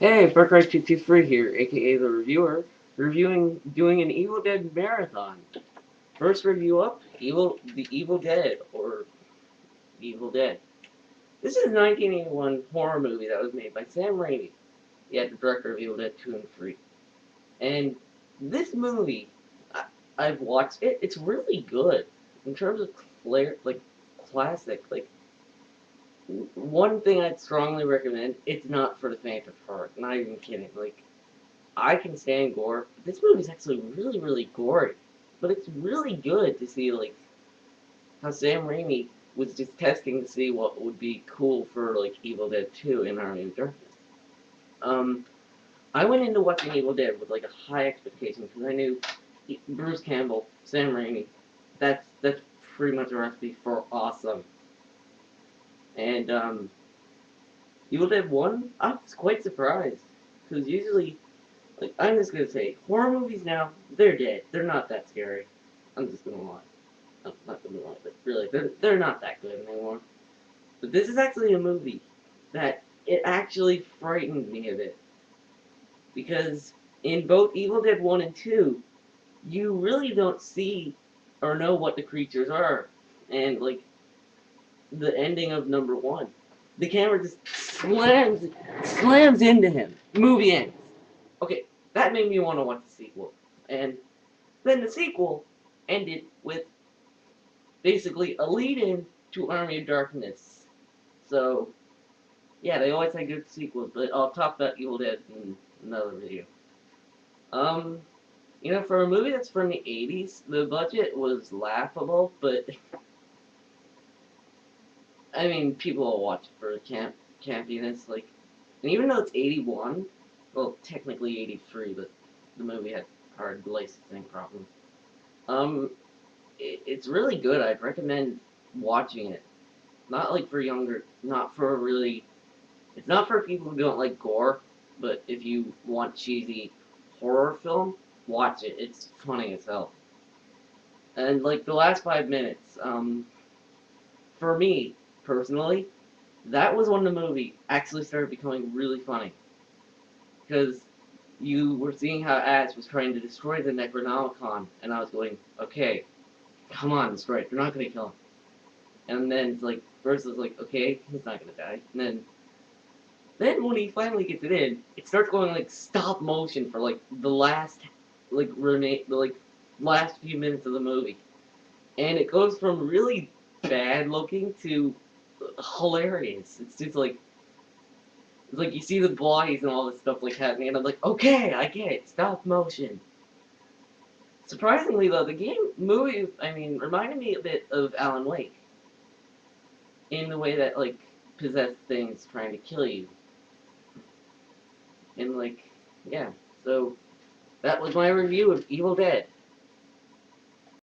Hey, Far223 here, aka the reviewer, doing an Evil Dead marathon. First review up, The Evil Dead, or Evil Dead. This is a 1981 horror movie that was made by Sam Raimi, the director of Evil Dead 2 and 3. And this movie, I've watched it, it's really good. In terms of classic, one thing I'd strongly recommend, it's not for the faint of heart, not even kidding, I can stand gore, but this movie's actually really, really gory. But it's really good to see how Sam Raimi was just testing to see what would be cool for Evil Dead 2 in Army of Darkness. Um, I went into watching Evil Dead with a high expectation because I knew Bruce Campbell, Sam Raimi, that's pretty much a recipe for awesome. And Evil Dead 1, I was quite surprised because usually I'm just gonna say, horror movies now, they're dead. They're not that scary. I'm just gonna lie. I'm not gonna lie, but really, they're not that good anymore. But this is actually a movie that it actually frightened me a bit. Because in both Evil Dead 1 and 2, you really don't see or know what the creatures are. And, the ending of number 1, the camera just slams into him. Movie ends. Okay, that made me want to watch the sequel. And then the sequel ended with basically a lead-in to Army of Darkness. So, yeah, they always had good sequels, but I'll talk about Evil Dead in another video. Um, for a movie that's from the 80s, the budget was laughable, but, I mean, people will watch it for campiness, and even though it's 81, well, technically 83, but the movie had hard licensing problems. Um, it's really good. I'd recommend watching it. Not for younger, not for really. It's not for people who don't like gore, but if you want cheesy horror film, watch it. It's funny as hell. And the last 5 minutes, for me personally, that was when the movie actually started becoming really funny because you were seeing how Ash was trying to destroy the Necronomicon, and I was going, okay, come on, destroy it. They're not gonna kill him. And then it's first it's okay, he's not gonna die. And then when he finally gets it in, it starts going stop motion for the last last few minutes of the movie. And it goes from really bad looking to hilarious. It's just it's you see the bodies and all this stuff happening, and I'm okay, I get it, stop motion. Surprisingly though, the movie, I mean, reminded me a bit of Alan Wake in the way that possessed things trying to kill you. And yeah. So that was my review of Evil Dead.